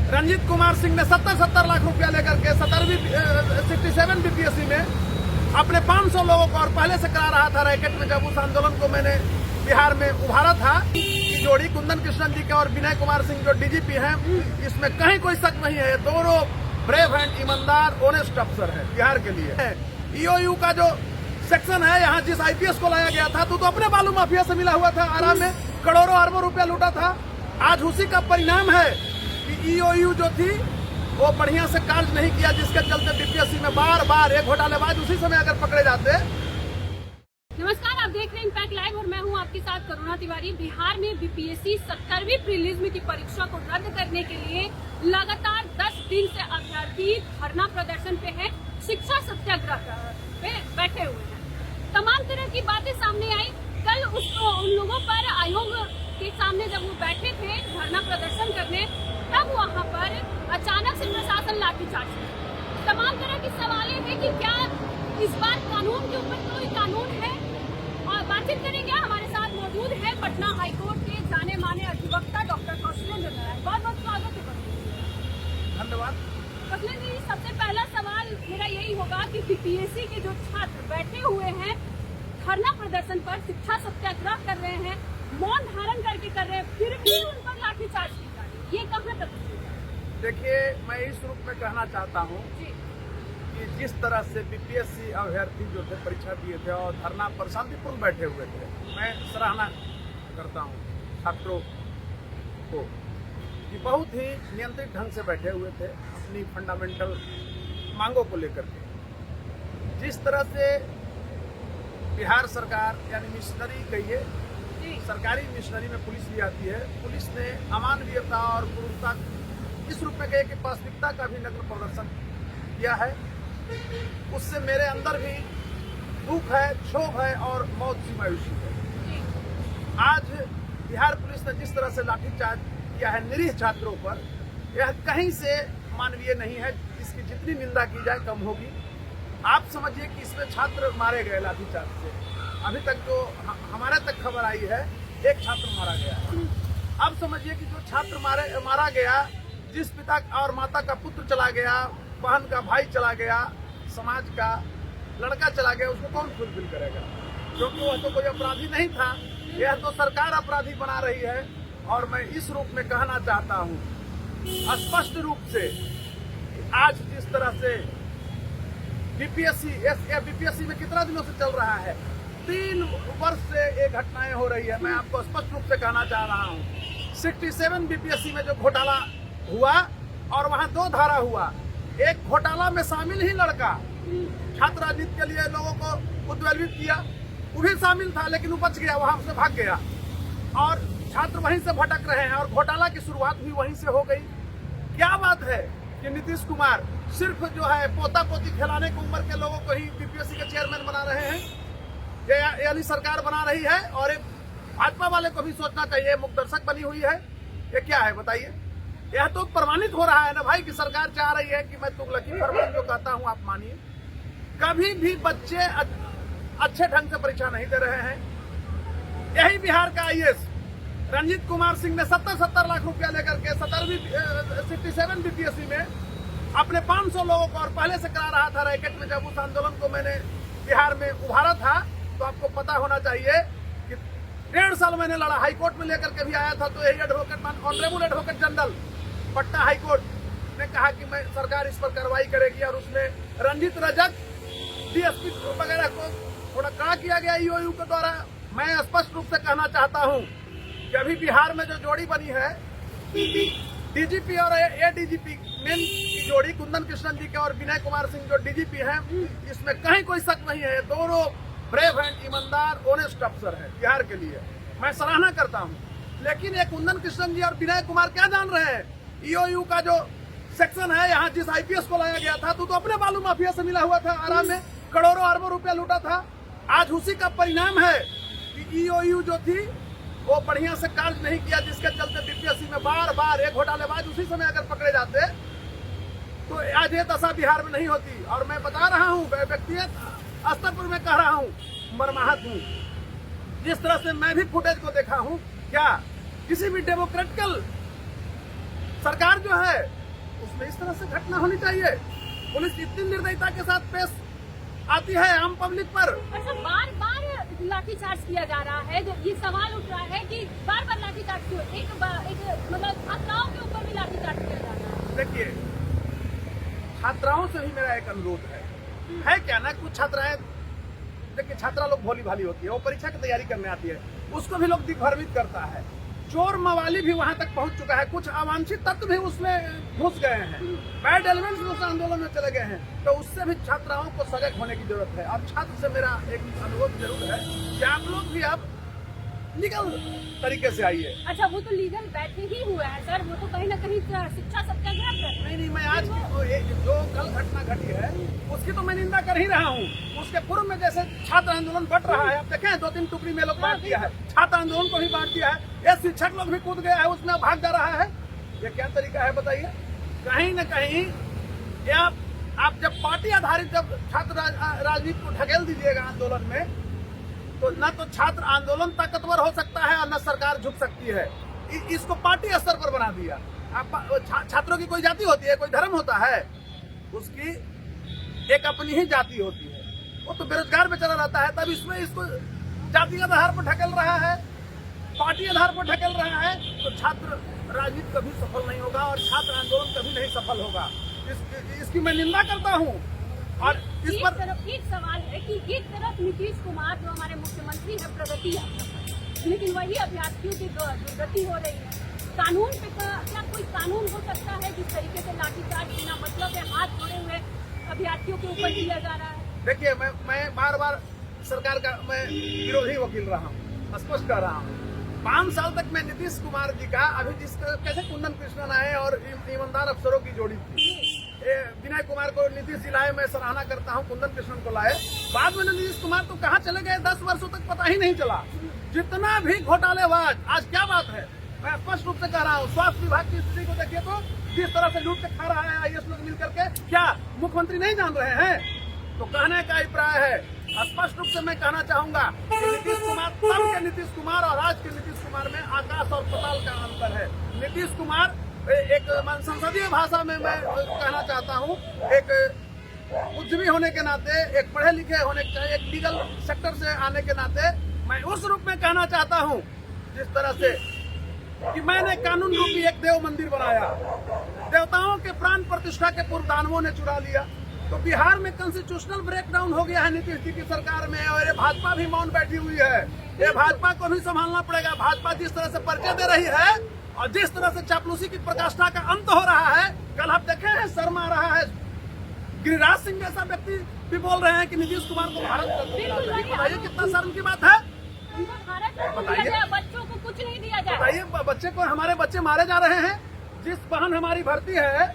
रंजीत कुमार सिंह ने 70 लाख रुपया लेकर के 67 बीपीएससी में अपने 500 लोगों को और पहले से करा रहा था रैकेट में। जब उस आंदोलन को मैंने बिहार में उभारा था कि जोड़ी कुंदन कृष्णन जी के और विनय कुमार सिंह जो डीजीपी हैं, इसमें कहीं कोई शक नहीं है, दोनों ब्रेव एंड ईमानदार ऑनेस्ट अफसर है बिहार के लिए। ईओयू का जो सेक्शन है, यहाँ जिस आईपीएस को लाया गया था तो अपने बालू माफिया से मिला हुआ था, आराम में करोड़ों अरबों रुपया लूटा था। आज उसी का परिणाम है कि ईओयू जो थी वो बढ़िया से कार्य नहीं किया, जिसके चलते बीपीएससी में बार बार एक घोटालेबाज उसी समय अगर पकड़े जाते। नमस्कार, आप देख रहे हैं इम्पैक्ट लाइव और मैं हूं आपके साथ करुणा तिवारी। बिहार में बीपीएससी 70वीं प्रीलिम्स की परीक्षा को रद्द करने के लिए लगातार 10 दिन से अभ्यर्थी धरना प्रदर्शन पे है, शिक्षा सत्याग्रह पे बैठे हुए हैं। तमाम तरह की बातें सामने आई। कल उन लोगों पर आयोग के सामने जब वो बैठे थे धरना प्रदर्शन करने, तब वहाँ पर अचानक से प्रशासन लाठीचार्ज किया। तमाम तरह की सवालें हैं कि क्या इस बार कानून के ऊपर कोई कानून है, और बातचीत करेंगे। हमारे साथ मौजूद है पटना हाईकोर्ट के जाने माने अधिवक्ता डॉक्टर कौशलेंद्र नारायण। बहुत बहुत स्वागत है। धन्यवाद। कौशलेंद्र जी, सबसे पहला सवाल मेरा यही होगा कि बीपीएससी के जो छात्र बैठे हुए हैं धरना प्रदर्शन पर, शिक्षा सत्याग्रह कर रहे हैं, मौन धारण करके कर रहे हैं, फिर भी उन पर लाठीचार्ज की जा रही है, ये कहाँ तक? देखिए, मैं इस रूप में कहना चाहता हूँ कि जिस तरह से बीपीएससी अभ्यर्थी जो थे परीक्षा दिए थे और धरना पर शांतिपूर्ण बैठे हुए थे, मैं सराहना करता हूँ छात्रों को कि बहुत ही नियंत्रित ढंग से बैठे हुए थे अपनी फंडामेंटल मांगों को लेकर के। जिस तरह से बिहार सरकार यानी मिशनरी कहिए, सरकारी मिशनरी में पुलिस भी आती है, पुलिस ने अमानवीयता और क्रूरता इस रूप में कहे कि पाशविकता का भी नग्न प्रदर्शन किया है, उससे मेरे अंदर भी दुख है, क्षोभ है और मौत की मायूसी है। आज बिहार पुलिस ने जिस तरह से लाठीचार्ज किया है निरीह छात्रों पर, यह कहीं से मानवीय नहीं है। इसकी जितनी निंदा की जाए कम होगी। आप समझिए कि इसमें छात्र मारे गए लाठीचार्ज से। अभी तक जो हमारे तक खबर आई है, एक छात्र मारा गया है। अब समझिए कि जो छात्र मारा गया, जिस पिता और माता का पुत्र चला गया, बहन का भाई चला गया, समाज का लड़का चला गया, उसको कौन फुलफिल करेगा? क्योंकि वह तो कोई अपराधी नहीं था, यह तो सरकार अपराधी बना रही है। और मैं इस रूप में कहना चाहता हूँ स्पष्ट रूप से, आज जिस तरह से बीपीएससी में कितना दिनों से चल रहा है, 3 वर्ष से ये घटनाएं हो रही है। मैं आपको स्पष्ट रूप से कहना चाह रहा हूँ 67 बीपीएससी में जो घोटाला हुआ और वहाँ 2 धारा हुआ। एक घोटाला में शामिल ही लड़का छात्र राजनीति के लिए लोगों को उद्वेलित किया, वो भी शामिल था, लेकिन वो बच गया, वहां से भाग गया और छात्र वहीं से भटक रहे हैं और घोटाला की शुरुआत भी वहीं से हो गई। क्या बात है कि नीतीश कुमार सिर्फ जो है पोता पोती खिलाने की उम्र के लोगों को ही बीपीएससी के चेयरमैन बना रहे हैं, यानी सरकार बना रही है, और एक भाजपा वाले को भी सोचना चाहिए, मुखदर्शक बनी हुई है। ये क्या है बताइए? यह तो प्रमाणित हो रहा है ना भाई कि सरकार चाह रही है कि मैं तुगलकी फरमान जो कहता हूं आप मानिए। कभी भी बच्चे अच्छे ढंग से परीक्षा नहीं दे रहे हैं। यही बिहार का आईएएस रंजीत कुमार सिंह ने 70 लाख रुपया लेकर के 67 बीपीएससी में अपने 500 लोगों को और पहले से करा रहा था रैकेट में। जब उस आंदोलन को मैंने बिहार में उभारा था तो आपको पता होना चाहिए कि 1.5 साल मैंने लड़ा, हाईकोर्ट में लेकर के भी आया था। तो यही honourable advocate general Patna high court ने कहा कि मैं सरकार इस पर कार्रवाई करेगी, और उसमें रंजीत रजक डीएसपी वगैरह को थोड़ा कड़ा किया गया ईओयू के द्वारा। मैं स्पष्ट रूप से कहना चाहता हूं कि अभी बिहार में जो जोड़ी बनी है डीजीपी और एडीजीपी मेन की जोड़ी, कुंदन कृष्णन जी के और विनय कुमार सिंह जो डीजीपी हैं, इसमें कहीं कोई शक नहीं है, दोनों ब्रेव एंड ईमानदार ऑनेस्ट अफसर है बिहार के लिए। मैं सराहना करता हूं। लेकिन ये कुंदन कृष्णन जी और विनय कुमार क्या जान रहे हैं? ईओयू का जो सेक्शन है, यहाँ जिस आईपीएस को लाया गया था तो अपने बालू माफिया से मिला हुआ था, आराम में करोड़ों अरबों रुपया लूटा था। आज उसी का परिणाम है कि ईओयू जो थी वो बढ़िया से कार्य नहीं किया, जिसके चलते बीपीएससी में बार बार एक घोटालेबाज उसी समय अगर पकड़े जाते तो आज ये दशा बिहार में नहीं होती। और मैं बता रहा हूँ, व्यक्तिगत स्तर पर मैं कह रहा हूँ, मर्माहत हूँ। जिस तरह से मैं भी फुटेज को देखा हूँ, क्या किसी भी डेमोक्रेटिकल सरकार जो है उसमें इस तरह से घटना होनी चाहिए। पुलिस इतनी निर्दयता के साथ पेश आती है आम पब्लिक पर। अच्छा, बार बार लाठीचार्ज किया जा रहा है, जो ये सवाल उठ रहा है कि बार बार लाठीचार्ज क्यों, एक मतलब छात्राओं के ऊपर भी लाठीचार्ज किया जा रहा है। देखिए, छात्राओं से भी मेरा एक अनुरोध है क्या ना, कुछ छात्राएं, देखिए छात्रा लोग भोली भाली होती है, वो परीक्षा की तैयारी करने आती है, उसको भी लोग दिग्भ्रमित करता है। चोर मवाली भी वहां तक पहुंच चुका है, कुछ अवांछित तत्व भी उसमें घुस गए हैं, बैड एलिमेंट्स उस आंदोलन में चले गए हैं, तो उससे भी छात्राओं को सजग होने की जरूरत है। और छात्र से मेरा एक अनुरोध जरूर है कि आप लोग भी अब लीगल तरीके से आइए। अच्छा, वो तो लीगल बैठे ही हुए हैं सर, वो तो कहीं ना कहीं शिक्षा सत्याग्रह कर रहे हैं। नहीं, मैं आज जो कल घटना घटी है उसकी तो मैं निंदा कर ही रहा हूँ। उसके पूर्व में जैसे छात्र आंदोलन बढ़ रहा है, आप देखें 2-3 टुकड़ी में लोग बांट दिया है, छात्र आंदोलन को भी बांट दिया है, ये शिक्षक लोग भी कूद गया है, उसमें भाग जा रहा है। ये क्या तरीका है बताइए? कहीं न कहीं आप जब पार्टी आधारित जब छात्र राजनीति को ढकेल दीजिएगा आंदोलन में, तो न तो छात्र आंदोलन ताकतवर हो सकता है और न सरकार झुक सकती है। इसको पार्टी स्तर पर बना दिया। छात्रों की कोई जाति होती है, कोई धर्म होता है, उसकी एक अपनी ही जाति होती है, वो तो बेरोजगार बेचारा रहता है, तब इसमें इसको जाति आधार पर ढकेल रहा है, पार्टी आधार पर ढकेल रहा है, तो छात्र राजनीति कभी सफल नहीं होगा और छात्र आंदोलन कभी नहीं सफल होगा। इसकी मैं निंदा करता हूँ। और इस पर एक सवाल है कि एक तरफ नीतीश कुमार जो हमारे मुख्यमंत्री है प्रगति, लेकिन वही अभ्यर्थियों की दुर्गति हो रही है। कानून पे क्या कोई कानून हो सकता है जिस तरीके से लाठीचार्ज बिना मतलब है हाथ जोड़े हुए अभ्यर्थियों के ऊपर किया जा रहा है? देखिए, मैं बार बार सरकार का मैं विरोधी वकील रहा हूँ, स्पष्ट कर रहा हूँ। 5 साल तक मैं नीतीश कुमार जी का, अभी जिसका कैसे कुंदन कृष्णन आए और ईमानदार अफसरों की जोड़ी थी, विनय कुमार को नीतीश जी लाए, मैं सराहना करता हूं, कुंदन कृष्णन को लाए। बाद में नीतीश कुमार तो कहां चले गए, 10 वर्षों तक पता ही नहीं चला। जितना भी घोटालेबाज, आज क्या बात है, मैं स्पष्ट रूप से कह रहा हूं, स्वास्थ्य विभाग की स्थिति को देखिए तो जिस तरह से लूट के खा रहा है आईएएस लोग मिलकर के, क्या मुख्यमंत्री नहीं जान रहे हैं? तो कहने का अभिप्राय है, स्पष्ट रूप से मैं कहना चाहूंगा कि नीतीश कुमार, तब के नीतीश कुमार और आज के नीतीश कुमार में आकाश और पाताल का अंतर है। नीतीश कुमार एक संसदीय भाषा में मैं कहना चाहता हूँ, एक उद्यमी होने के नाते, एक पढ़े लिखे होने के, एक लीगल सेक्टर से आने के नाते, मैं उस रूप में कहना चाहता हूँ जिस तरह से कि मैंने कानून रूपी एक देव मंदिर बनाया, देवताओं के प्राण प्रतिष्ठा के पूर्व दानवों ने चुरा लिया। तो बिहार में कॉन्स्टिट्यूशनल ब्रेकडाउन हो गया है नीतीश जी की सरकार में, और ये भाजपा भी मौन बैठी हुई है। ये भाजपा को भी संभालना पड़ेगा। भाजपा जिस तरह से परिचय दे रही है और जिस तरह से चापलूसी की प्रकाष्ठा का अंत हो रहा है, कल आप देखे हैं शर्मा रहा है, गिरिराज सिंह जैसा व्यक्ति भी बोल रहे हैं कि नीतीश कुमार को भारत बताइए कितना शर्म की बात है। बताइए, बच्चों को कुछ नहीं दिया जाए, बताइए, बच्चे को, हमारे बच्चे मारे जा रहे हैं। जिस बहन हमारी भर्ती है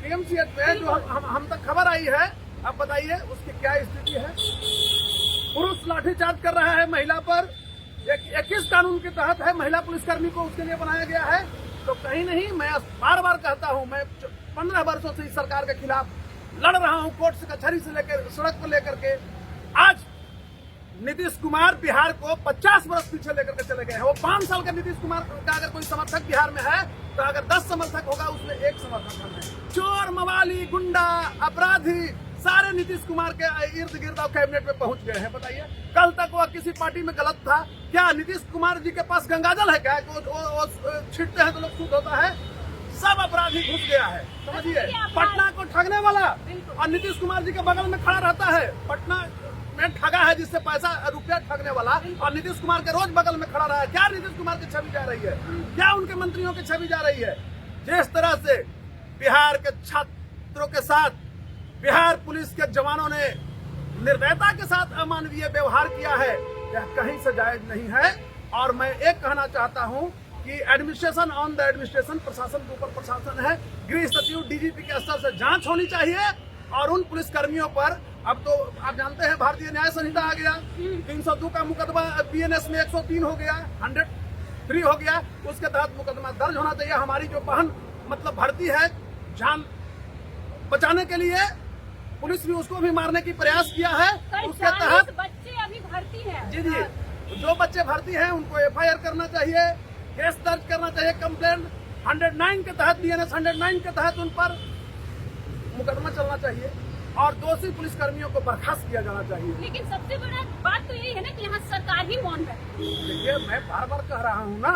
पीएमसीएच में, जो हम तक खबर आई है, अब बताइए उसकी क्या स्थिति है। पुरुष लाठीचार्ज कर रहा है महिला पर, 21 कानून के तहत है, महिला पुलिसकर्मी को उसके लिए बनाया गया है। तो कहीं नहीं, मैं बार बार कहता हूं, मैं 15 वर्षों से इस सरकार के खिलाफ लड़ रहा हूं, कोर्ट से कचहरी से लेकर सड़क पर लेकर के। आज नीतीश कुमार बिहार को 50 वर्ष पीछे लेकर के चले गए हैं। वो 5 साल का नीतीश कुमार का अगर कोई समर्थक बिहार में है, तो अगर 10 समर्थक होगा उसमें 1 समर्थक हम है। चोर, मवाली, गुंडा, अपराधी सारे नीतीश कुमार के इर्द गिर्द और कैबिनेट में पहुंच गए हैं। बताइए, कल तक वह किसी पार्टी में गलत था क्या? नीतीश कुमार जी के पास गंगाजल है क्या? वो छिड़ते हैं तो लोग शुद्ध होता है? सब अपराधी घुस गया है, समझिए। पटना को ठगने वाला और नीतीश कुमार जी के बगल में खड़ा रहता है। पटना में ठगा है जिससे पैसा रुपया ठगने वाला, और नीतीश कुमार के रोज बगल में खड़ा रहा है। क्या नीतीश कुमार की छवि जा रही है? क्या उनके मंत्रियों की छवि जा रही है? जिस तरह से बिहार के छात्रों के साथ बिहार पुलिस के जवानों ने निर्दयता के साथ अमानवीय व्यवहार किया है, यह कहीं से जायज नहीं है। और मैं एक कहना चाहता हूं कि एडमिनिस्ट्रेशन ऑन द एडमिनिस्ट्रेशन, प्रशासन के ऊपर प्रशासन है। गृह सचिव, डीजीपी के स्तर से जांच होनी चाहिए। और उन पुलिसकर्मियों पर, अब तो आप जानते हैं भारतीय न्याय संहिता आ गया, 302 का मुकदमा बीएनएस में 103 हो गया, 103 हो गया, उसके तहत मुकदमा दर्ज होना चाहिए। हमारी जो बहन मतलब भर्ती है, जान बचाने के लिए पुलिस भी उसको भी मारने की प्रयास किया है। उसके तहत बच्चे अभी भर्ती है। जी, जो बच्चे भर्ती हैं उनको एफआईआर करना चाहिए, केस दर्ज करना चाहिए, कंप्लेंट 109 के तहत, BNS 109 के तहत उन पर मुकदमा चलना चाहिए और दोषी पुलिसकर्मियों को बर्खास्त किया जाना चाहिए। लेकिन सबसे बड़ा बात तो यही है ना कि यहाँ सरकार ही मौन है। देखिए, मैं बार बार कह रहा हूँ ना,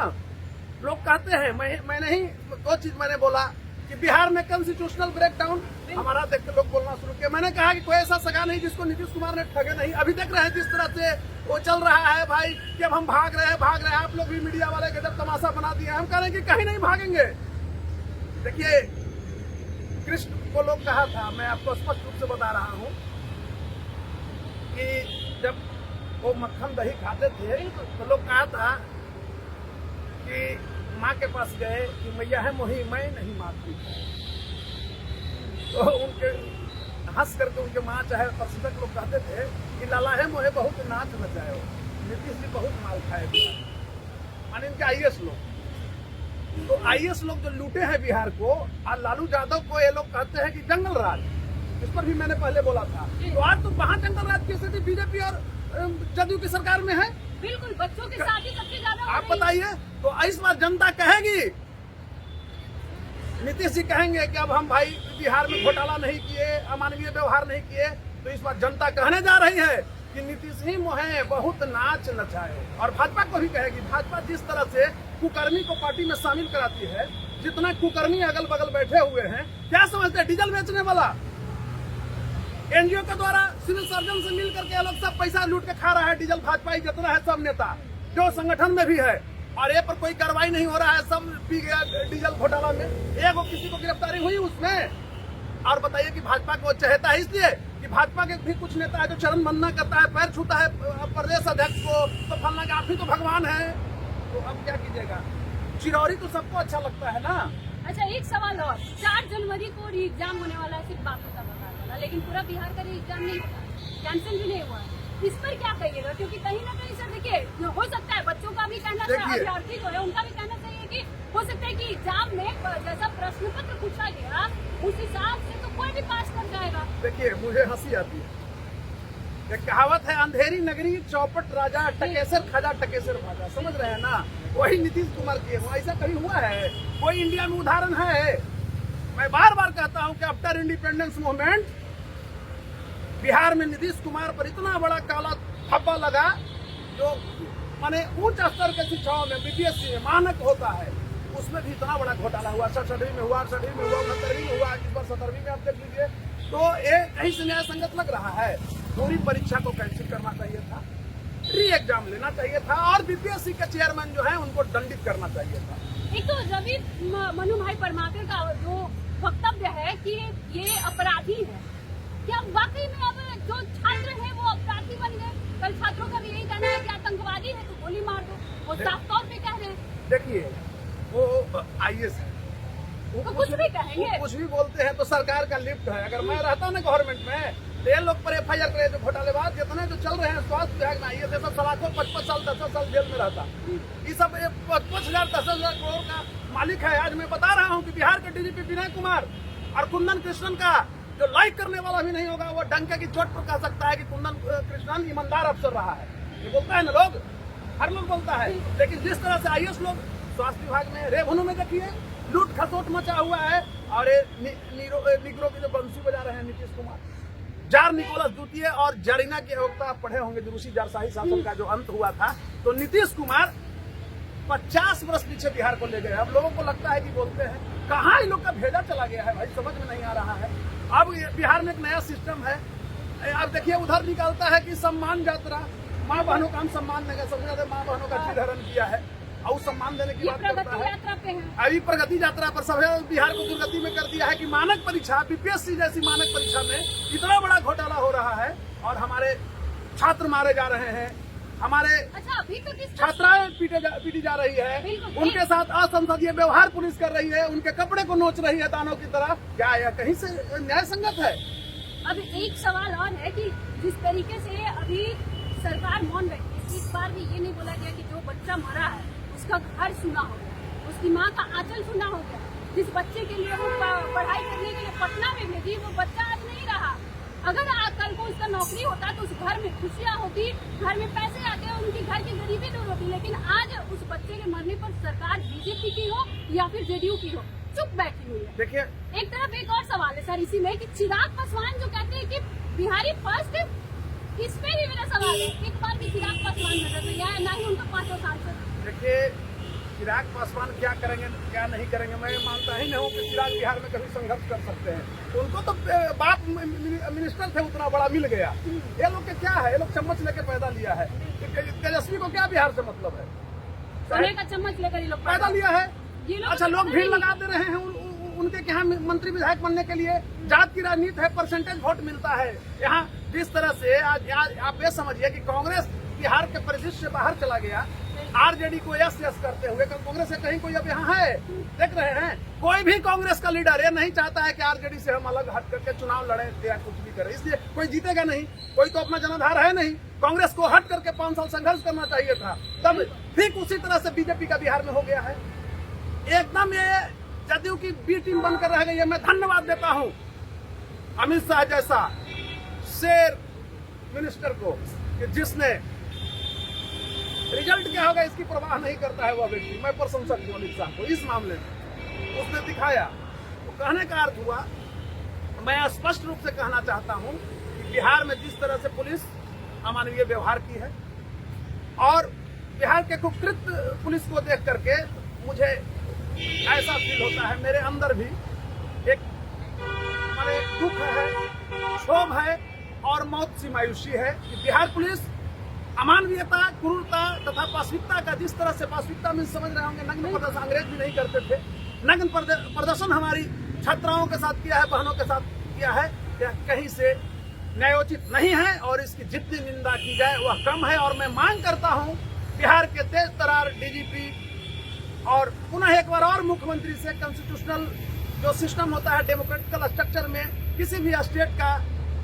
लोग कहते हैं, मैं नहीं, दो चीज मैंने बोला कि बिहार में कॉन्स्टिट्यूशनल ब्रेकडाउन, हमारा देख के लोग बोलना शुरू किया। मैंने कहा कि कोई ऐसा सगा नहीं जिसको नीतीश कुमार ने ठगे नहीं। अभी देख रहे हैं जिस तरह से वो चल रहा है भाई, कि अब हम भाग रहे हैं। आप लोग भी मीडिया वाले गजब तमाशा बना दिए। हम कह रहे हैं कि कहीं नहीं भागेंगे। देखिए, कृष्ण को लोग कहा था, मैं आपको स्पष्ट रूप से बता रहा हूँ कि जब वो मक्खन दही खाते थे तो लोग कहा था कि माँ के पास गए कि मैया है मोही मैं नहीं मारती। तो उनके हंस करके उनके माँ चाहे प्रशिक्षक लोग कहते थे कि लाला है मोहे बहुत नाच नचाए। नीतीश जी बहुत माल खाए माने इनके IAS लोग। तो IAS लोग जो लूटे हैं बिहार को, और लालू यादव को ये लोग कहते हैं कि जंगल राज, इस पर भी मैंने पहले बोला था। तो आज तो वहाँ जंगल राज की स्थिति बीजेपी और जदयू की सरकार में है। बिल्कुल, बच्चों के साथ ही सबसे ज्यादा। आप बताइए, तो इस बार जनता कहेगी, नीतीश जी कहेंगे कि अब हम भाई बिहार में घोटाला नहीं किए, अमानवीय व्यवहार नहीं किए। तो इस बार जनता कहने जा रही है कि नीतीश ही मोहे बहुत नाच नचाए। और भाजपा को भी कहेगी। भाजपा जिस तरह से कुकर्मी को पार्टी में शामिल कराती है, जितना कुकर्मी अगल बगल बैठे हुए हैं, क्या समझते हैं? डीजल बेचने वाला NGO के द्वारा सिविल सर्जन से मिल करके लोग सब पैसा लूट के खा रहा है। डीजल भाजपा ही जितना है सब नेता जो संगठन में भी है, और ये पर कोई कार्रवाई नहीं हो रहा है। सब पी गया डीजल घोटाला में, एक किसी को गिरफ्तारी हुई उसमें। और बताइए कि भाजपा को चहेता है इसलिए कि भाजपा के भी कुछ नेता है जो चरण वंदना करता है, पैर छूता है प्रदेश अध्यक्ष को, तो फलना का आप ही तो भगवान है। तो अब क्या कीजिएगा? चिरौरी तो सबको अच्छा लगता है ना। अच्छा, एक सवाल और, 4 जनवरी को री एग्जाम होने वाला है, सिर्फ बापू का बता वाला, लेकिन पूरा बिहार का री एग्जाम नहीं होगा, कैंसिल भी नहीं हुआ। इस पर क्या कहिएगा? क्योंकि कहीं ना कहीं सर देखिए, हो सकता है बच्चों का भी कहना चाहिए, अभ्यर्थी जो है उनका भी कहना चाहिए कि हो सकता है कि एग्जाम में जैसा प्रश्न पत्र पूछा गया उस हिसाब से तो कोई भी पास कर जाएगा। देखिए, मुझे हंसी आती है। एक कहावत है, अंधेरी नगरी चौपट राजा, टकेसर खाजा टकेसर भाजा। समझ रहे हैं ना? वही नीतीश कुमार की है। वो ऐसा कहीं हुआ है? कोई इंडिया में उदाहरण है? मैं बार बार कहता हूं कि आफ्टर इंडिपेंडेंस मूवमेंट बिहार में नीतीश कुमार पर इतना बड़ा काला धब्बा लगा, जो माने उच्च स्तर के शिक्षाओं में BPSC में मानक होता है, उसमें भी इतना बड़ा घोटाला हुआ। 6वीं में हुआ, 6वीं में हुआ, 69वीं में हुआ, इस बार 17वीं में आप देख लीजिए। तो ये कहीं से न्याय संगत लग रहा है। पूरी परीक्षा को कैंसिल करना चाहिए था, री एग्जाम लेना चाहिए था, और BPSC के चेयरमैन जो है उनको दंडित करना चाहिए था। एक तो रवि मनु भाई परमाकर का जो वक्तव्य है कि ये अपराधी है, क्या वाकई में अब जो छात्र है वो अपराधी बन गए? कल छात्रों का भी यही कहना है कि आतंकवादी है तो गोली मार दो, वो साफ तौर पे कह रहे हैं। देखिए, वो IAS है, तो कुछ भी कहेंगे, कुछ भी बोलते हैं तो सरकार का लिफ्ट है। अगर मैं रहता ना गवर्नमेंट में, तो ये लोग पर FIR करे जो घोटालेबाज जितने जो चल रहे हैं स्वास्थ्य विभाग में, IAS सब सलाखों 55 साल 10 साल जेल में रहता। ये सब 55,000 10,000 करोड़ का मालिक है। आज मैं बता रहा हूँ कि बिहार के DGP विनय कुमार और कुंदन कृष्णन का जो लाइक करने वाला भी नहीं होगा, वो डंके की चोट पर कह सकता है कि कुंदन कृष्णन ईमानदार अफसर रहा है। ये बोलता है ना लोग, हर लोग बोलता है। लेकिन जिस तरह से IAS लोग स्वास्थ्य विभाग में रेवन्यू में देखिए लूट खसोट मचा हुआ है, और निगरों की जो बंसी बजा रहे हैं नीतीश कुमार, जार निकोलस द्वितीय और जारीना की अवक्ता आप पढ़े होंगे, रूसी जारशाही शासन का जो अंत हुआ था। तो नीतीश कुमार 50 वर्ष पीछे बिहार को ले गए। अब लोगों को लगता है कि बोलते हैं, कहाँ इन लोग का भेजा चला गया है भाई, समझ में नहीं आ रहा है। अब बिहार में एक नया सिस्टम है। अब देखिए, उधर निकालता है कि सम्मान यात्रा, माँ बहनों का हम सम्मान देंगे। सबसे ज्यादा माँ बहनों का निर्धारण किया है और सम्मान देने की बात करता है। अभी प्रगति यात्रा पर सबसे बिहार को दुर्गति में कर दिया है कि मानक परीक्षा, BPSC जैसी मानक परीक्षा में इतना बड़ा घोटाला हो रहा है, और हमारे छात्र मारे जा रहे हैं, हमारे अभी तो छात्राएं पीटी जा रही है, उनके साथ असंसदीय व्यवहार पुलिस कर रही है, उनके कपड़े को नोच रही है दानों की तरह। क्या यह कहीं से न्याय संगत है? अब एक सवाल और है कि जिस तरीके से अभी सरकार मौन रही है, इस बार भी ये नहीं बोला गया कि जो बच्चा मरा है उसका घर सुना हो गया, उसकी माँ का आंचल सुना हो गया। जिस बच्चे के लिए वो पढ़ाई करने के लिए पटना में भेजी, वो बच्चा आज नहीं रहा। अगर कल को उसका नौकरी होता तो उस घर में खुशियाँ होती, घर में पैसे आते, उनकी घर की गरीबी दूर होती। लेकिन आज उस बच्चे के मरने पर सरकार बीजेपी की हो या फिर जेडीयू की हो, चुप बैठी हुई है। देखिए, एक तरफ एक और सवाल है सर इसी में कि चिराग पासवान जो कहते हैं कि बिहारी फर्स्ट, इस पे ही मेरा सवाल है, एक बार भी चिराग पासवान नजर नहीं आया, ना ही उनका 5 सांसद। देखिए, चिराग पासवान क्या करेंगे क्या नहीं करेंगे, मैं मानता ही नहीं हूँ कि चिराग बिहार में कभी संघर्ष कर सकते हैं। उनको तो बाप मिनिस्टर थे उतना बड़ा मिल गया। ये लोग के क्या है, ये लोग चम्मच लेके पैदा लिया है। तेजस्वी को क्या बिहार से मतलब है? सोने का चम्मच लेकर ये लोग पैदा लिया है। अच्छा, लोग भीड़ लगा दे रहे हैं उनके यहाँ मंत्री विधायक बनने के लिए। जात की राजनीति है, परसेंटेज वोट मिलता है। यहाँ जिस तरह से आज आप ये समझिए कि कांग्रेस बिहार के परिदृश्य से बाहर चला गया, आरजेडी को यस यस करते हुए, कांग्रेस से कहीं कोई अब यहाँ है? देख रहे हैं, कोई भी कांग्रेस का लीडर ये नहीं चाहता है कि आरजेडी से हम अलग हट करके चुनाव लड़े या कुछ भी करें, इसलिए कोई जीतेगा नहीं। कोई तो अपना जनाधार है नहीं। कांग्रेस को हट करके 5 साल संघर्ष करना चाहिए था, तब ठीक उसी तरह से बीजेपी का बिहार में हो गया है। एकदम ये जदयू की बी टीम बनकर रह गई है। मैं धन्यवाद देता हूँ अमित शाह जैसा शेर मिनिस्टर को कि जिसने रिजल्ट क्या होगा इसकी परवाह नहीं करता है वह व्यक्ति। मैं प्रशंसक हूँ अमित शाह को इस मामले में, उसने दिखाया। तो कहने का अर्थ हुआ, मैं स्पष्ट रूप से कहना चाहता हूँ कि बिहार में जिस तरह से पुलिस अमानवीय व्यवहार की है और बिहार के कुकृत पुलिस को देख करके मुझे ऐसा फील होता है, मेरे अंदर भी एक माने दुख है, क्षोभ है और मौत सी मायूसी है कि बिहार पुलिस अमानवीयता, क्रूरता तथा पाशविकता का, जिस तरह से पाशविकता में समझ रहे होंगे, नग्न प्रदर्शन अंग्रेज भी नहीं करते थे, नग्न प्रदर्शन हमारी छात्राओं के साथ किया है, बहनों के साथ किया है, यह कहीं से न्यायोचित नहीं है और इसकी जितनी निंदा की जाए वह कम है। और मैं मांग करता हूं बिहार के तेज तरार डीजीपी और पुनः एक बार और मुख्यमंत्री से, कॉन्स्टिट्यूशनल जो सिस्टम होता है डेमोक्रेटिकल स्ट्रक्चर में, किसी भी स्टेट का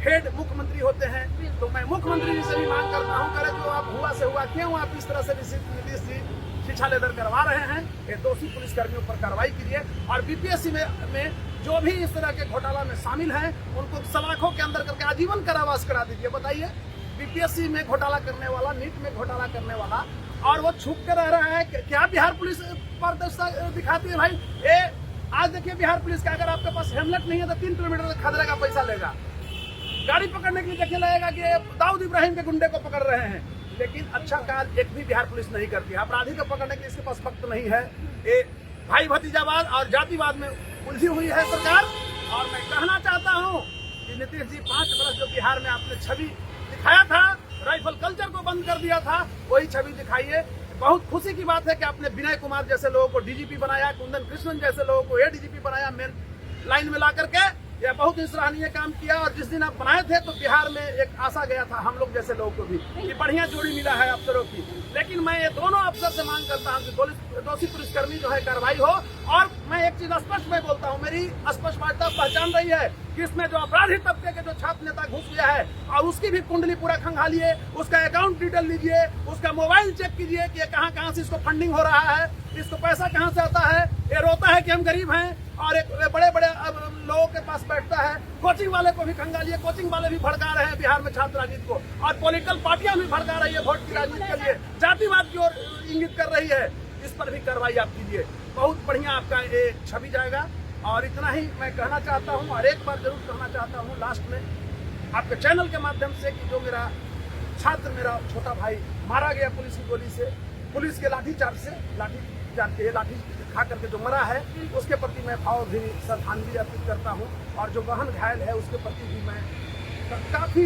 हेड मुख्यमंत्री होते हैं, तो मैं मुख्यमंत्री जी से भी मांग करता हूं, करे जो आप हुआ से हुआ, क्यों आप इस तरह से नीतीश जी शिक्षा लेदर करवा रहे हैं, ये दोषी पुलिसकर्मियों पर कार्रवाई कीजिए। और बीपीएससी में जो भी इस तरह के घोटाला में शामिल हैं उनको सलाखों के अंदर करके आजीवन कारावास करा दीजिए। बताइए, बीपीएससी में घोटाला करने वाला, नीट में घोटाला करने वाला, और वो छुप के रह रहा है। क्या बिहार पुलिस पारदर्शिता दिखाती है? भाई ये आज देखिए, बिहार पुलिस का अगर आपके पास हेलमेट नहीं है तो 3 किलोमीटर तक खतरे का पैसा लेगा। गाड़ी पकड़ने के लिए देखने लगेगा कि दाऊद इब्राहिम के गुंडे को पकड़ रहे हैं, लेकिन अच्छा कार्य एक भी बिहार पुलिस नहीं करती है। अपराधी को पकड़ने के लिए इसके पास वक्त नहीं है। ये भाई भतीजावाद और जातिवाद में उलझी हुई है सरकार। और मैं कहना चाहता हूँ कि नीतीश जी 5 वर्ष जो बिहार में आपने छवि दिखाया था, राइफल कल्चर को बंद कर दिया था, वही छवि दिखाइए। बहुत खुशी की बात है कि आपने विनय कुमार जैसे लोगों को डीजीपी बनाया, कुंदन कृष्णन जैसे लोगों को एडीजीपी बनाया, मेन लाइन में ला करके यह बहुत ही सराहनीय काम किया। और जिस दिन आप बनाए थे तो बिहार में एक आशा गया था हम लोग जैसे लोगों को भी कि बढ़िया जोड़ी मिला है अफसरों की। लेकिन मैं ये दोनों अफसर से मांग करता हूँ कि दोषी पुलिसकर्मी जो है कार्रवाई हो। और मैं एक चीज स्पष्ट में बोलता हूँ, मेरी स्पष्ट वार्ता पहचान रही है कि इसमें जो अपराधी तबके के जो छात्र नेता घुस गया है और उसकी भी कुंडली पूरा खंगालिए, उसका अकाउंट डिटेल लीजिए, उसका मोबाइल चेक कीजिए कि कहाँ कहाँ से इसको फंडिंग हो रहा है, इसको पैसा कहाँ से आता है। ये रोता है कि हम गरीब हैं और एक बड़े बड़े लोगों के पास बैठता है। कोचिंग वाले को भी खंगालिए, कोचिंग वाले भी भड़का रहे हैं बिहार में छात्र राजनीति को, और पॉलिटिकल पार्टियां भी भड़का रही है वोट की राजनीति के लिए, जातिवाद की ओर इंगित कर रही है। इस पर भी कार्रवाई आप कीजिए, बहुत बढ़िया आपका ये छवि जाएगा। और इतना ही मैं कहना चाहता हूँ, और एक बार जरूर कहना चाहता हूँ लास्ट में आपके चैनल के माध्यम से कि जो मेरा छात्र, मेरा छोटा भाई मारा गया पुलिस की गोली से, पुलिस के लाठीचार्ज के लाठी खा करके जो मरा है, उसके प्रति मैं भावभीनी श्रद्धांजलि अर्पित करता हूँ। और जो गहन घायल है उसके प्रति भी मैं काफी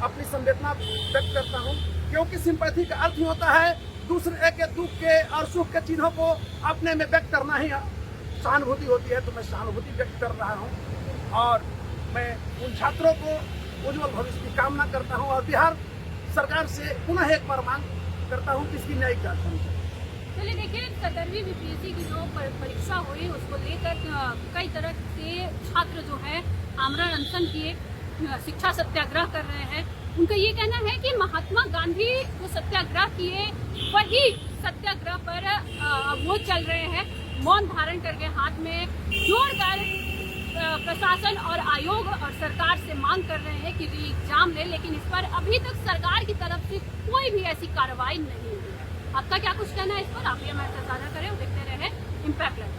अपनी संवेदना व्यक्त करता हूँ, क्योंकि सिंपैथी का अर्थ ही होता है दूसरे के दुख के और सुख के चिन्हों को अपने में व्यक्त करना ही सहानुभूति होती है। तो मैं सहानुभूति व्यक्त कर रहा हूँ और मैं उन छात्रों को उज्जवल भविष्य की कामना करता हूँ और बिहार सरकार से पुनः एक बार मांग करता हूँ कि इसकी न्यायिक जांच होनी चाहिए। चलिए देखिए, 17वीं बीपीएससी की जो परीक्षा हुई उसको लेकर कई तरह के छात्र जो है आमरण अनशन किए, शिक्षा सत्याग्रह कर रहे हैं। उनका ये कहना है कि महात्मा गांधी जो सत्याग्रह किए वही सत्याग्रह पर वो चल रहे हैं, मौन धारण करके हाथ में जोड़कर प्रशासन और आयोग और सरकार से मांग कर रहे हैं कि री एग्जाम ले, लेकिन इस पर अभी तक सरकार की तरफ से कोई भी ऐसी कार्रवाई नहीं हुई है। आपका क्या कुछ कहना है इस पर? आप ये मैसेज साझा करें और देखते रहे इम्पैक्ट लाइव।